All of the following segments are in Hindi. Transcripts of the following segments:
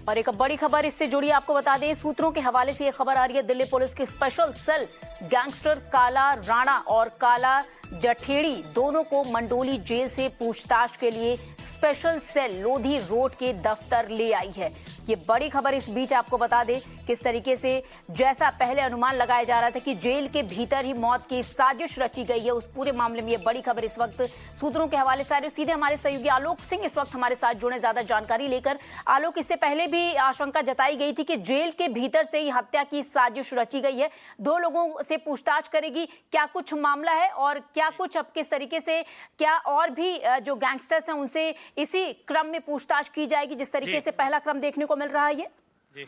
और एक बड़ी खबर इससे जुड़ी आपको बता दें, सूत्रों के हवाले से ये खबर आ रही है, दिल्ली पुलिस की स्पेशल सेल गैंगस्टर काला राणा और काला जठेड़ी दोनों को मंडोली जेल से पूछताछ के लिए स्पेशल सेल लोधी रोड के दफ्तर ले आई है। ये बड़ी खबर इस बीच आपको बता दें किस तरीके से जैसा पहले अनुमान लगाया जा रहा था कि जेल के भीतर ही मौत की साजिश रची गई है, उस पूरे मामले में ये बड़ी खबर इस वक्त सूत्रों के हवाले से आ रही है। सीधे हमारे सहयोगी आलोक सिंह इस वक्त हमारे साथ जुड़े ज्यादा जानकारी लेकर। आलोक, इससे पहले भी आशंका जताई गई थी कि जेल के भीतर से ही हत्या की साजिश रची गई है। 2 लोगों से पूछताछ करेगी, क्या कुछ मामला है और क्या कुछ अब किस तरीके से क्या और भी जो गैंगस्टर्स हैं उनसे इसी क्रम में पूछताछ की जाएगी जिस तरीके से पहला क्रम देखने को मिल रहा है? ये जी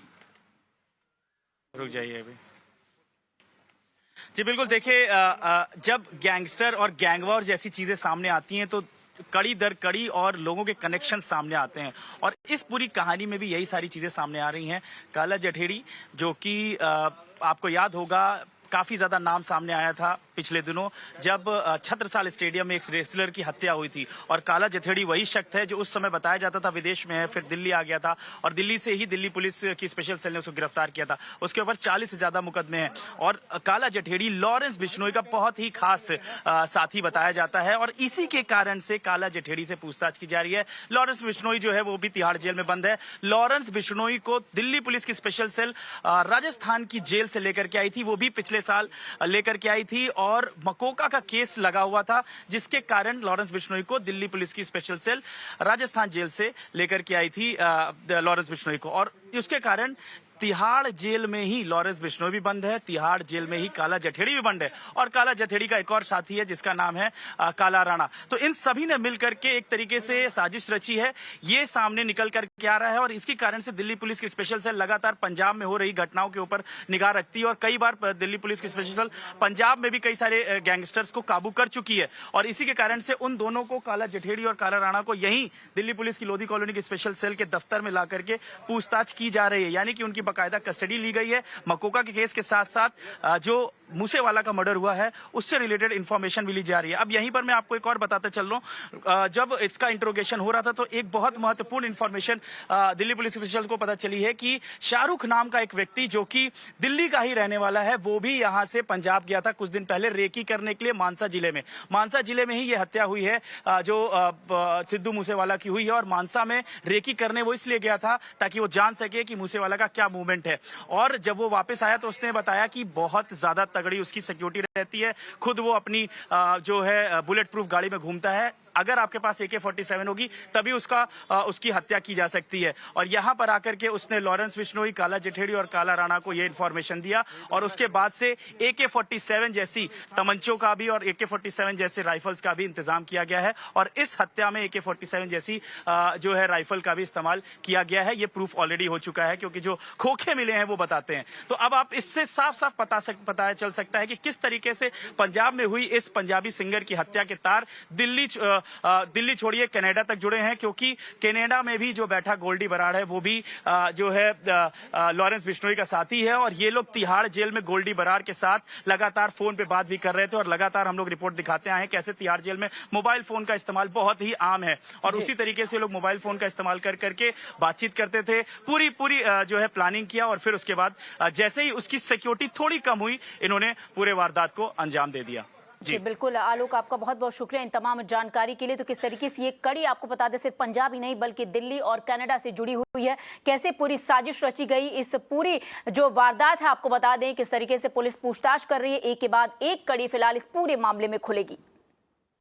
रुक जाइए अभी। जी बिल्कुल, देखिए जब गैंगस्टर और गैंगवॉर जैसी चीजें सामने आती हैं तो कड़ी दर कड़ी और लोगों के कनेक्शन सामने आते हैं और इस पूरी कहानी में भी यही सारी चीजें सामने आ रही हैं। काला जठेड़ी, जो कि आपको याद होगा काफी ज्यादा नाम सामने आया था पिछले दिनों जब छत्रसाल स्टेडियम में एक रेसलर की हत्या हुई थी और काला जठेड़ी वही शख्स है जो उस समय बताया जाता था विदेश में है, फिर दिल्ली आ गया था और दिल्ली से ही दिल्ली पुलिस की स्पेशल सेल ने उसको गिरफ्तार किया था। उसके ऊपर 40 से ज्यादा मुकदमे हैं और काला जठेड़ी लॉरेंस बिश्नोई का बहुत ही खास साथी बताया जाता है और इसी के कारण से काला जठेड़ी से पूछताछ की जा रही है। लॉरेंस बिश्नोई जो है वो भी तिहाड़ जेल में बंद है। लॉरेंस बिश्नोई को दिल्ली पुलिस की स्पेशल सेल राजस्थान की जेल से लेकर के आई थी, वो भी पिछले साल लेकर के आई थी और मकोका का केस लगा हुआ था जिसके कारण लॉरेंस बिश्नोई को दिल्ली पुलिस की स्पेशल सेल राजस्थान जेल से लेकर के आई थी लॉरेंस बिश्नोई को और उसके कारण तिहाड़ जेल में ही लॉरेंस बिश्नोई भी बंद है, तिहाड़ जेल में ही काला जठेड़ी भी बंद है और काला जठेड़ी का एक और साथी है जिसका नाम है काला राणा। तो इन सभी ने मिलकर के एक तरीके से साजिश रची है, ये सामने निकल कर के आ रहा है और इसके कारण से दिल्ली पुलिस की स्पेशल सेल लगातार पंजाब में हो रही घटनाओं के ऊपर निगाह रखती है और कई बार दिल्ली पुलिस की स्पेशल सेल पंजाब में भी कई सारे गैंगस्टर्स को काबू कर चुकी है और इसी के कारण से उन दोनों को, काला जठेड़ी और काला राणा को, यहीं दिल्ली पुलिस की लोधी कॉलोनी की स्पेशल सेल के दफ्तर में ला करके पूछताछ की जा रही है, यानी कि उनकी बाकायदा कस्टडी ली गई है। मकोका के केस के साथ साथ जो मूसेवाला का मर्डर हुआ है उससे रिलेटेड इंफॉर्मेशन भी ली जा रही है। अब यहीं पर मैं आपको एक और बताते चल रहा हूं, जब इसका इंट्रोगेशन हो रहा था तो एक बहुत महत्वपूर्ण इंफॉर्मेशन दिल्ली पुलिस ऑफिशियल को पता चली है कि शाहरुख नाम का एक व्यक्ति जो कि दिल्ली का ही रहने वाला है वो भी यहां से पंजाब गया था कुछ दिन पहले रेकी करने के लिए मानसा जिले में। मानसा जिले में ही ये हत्या हुई है जो सिद्धू मूसेवाला की हुई है और मानसा में रेकी करने वो इसलिए गया था ताकि वो जान सके कि मूसेवाला का क्या मूवमेंट है और जब वो वापस आया तो उसने बताया कि बहुत ज्यादा तगड़ी उसकी सिक्योरिटी रहती है, खुद वो अपनी जो है बुलेट प्रूफ गाड़ी में घूमता है, अगर आपके पास AK-47 होगी तभी उसकी हत्या की जा सकती है और यहां पर आकर के उसने लॉरेंस बिश्नोई, काला जठेड़ी और काला राणा को यह इंफॉर्मेशन दिया और उसके बाद से AK-47 जैसी तमंचों का भी और AK-47 जैसे राइफल्स का भी इंतजाम किया गया है और इस हत्या में AK-47 जैसी जो है राइफल का भी इस्तेमाल किया गया है। ये प्रूफ ऑलरेडी हो चुका है क्योंकि जो खोखे मिले हैं वो बताते हैं। तो अब आप इससे साफ साफ पता चल सकता है कि किस तरीके से पंजाब में हुई इस पंजाबी सिंगर की हत्या के तार दिल्ली छोड़िए कनाडा तक जुड़े हैं क्योंकि कनाडा में भी जो बैठा गोल्डी बराड़ है वो भी जो है लॉरेंस बिश्नोई का साथी है और ये लोग तिहाड़ जेल में गोल्डी बराड़ के साथ लगातार फोन पे बात भी कर रहे थे और लगातार हम लोग रिपोर्ट दिखाते आए हैं कैसे तिहाड़ जेल में मोबाइल फोन का इस्तेमाल बहुत ही आम है और उसी तरीके से लोग मोबाइल फोन का इस्तेमाल कर करके बातचीत करते थे। पूरी जो है प्लानिंग किया और फिर उसके बाद जैसे ही उसकी सिक्योरिटी थोड़ी कम हुई इन्होंने पूरे वारदात को अंजाम दे दिया। जी बिल्कुल आलोक, आपका बहुत बहुत शुक्रिया इन तमाम जानकारी के लिए। तो किस तरीके से ये कड़ी आपको बता दें सिर्फ पंजाब ही नहीं बल्कि दिल्ली और कनाडा से जुड़ी हुई है, कैसे पूरी साजिश रची गई, इस पूरी जो वारदात है आपको बता दें किस तरीके से पुलिस पूछताछ कर रही है, एक के बाद एक कड़ी फिलहाल इस पूरे मामले में खुलेगी।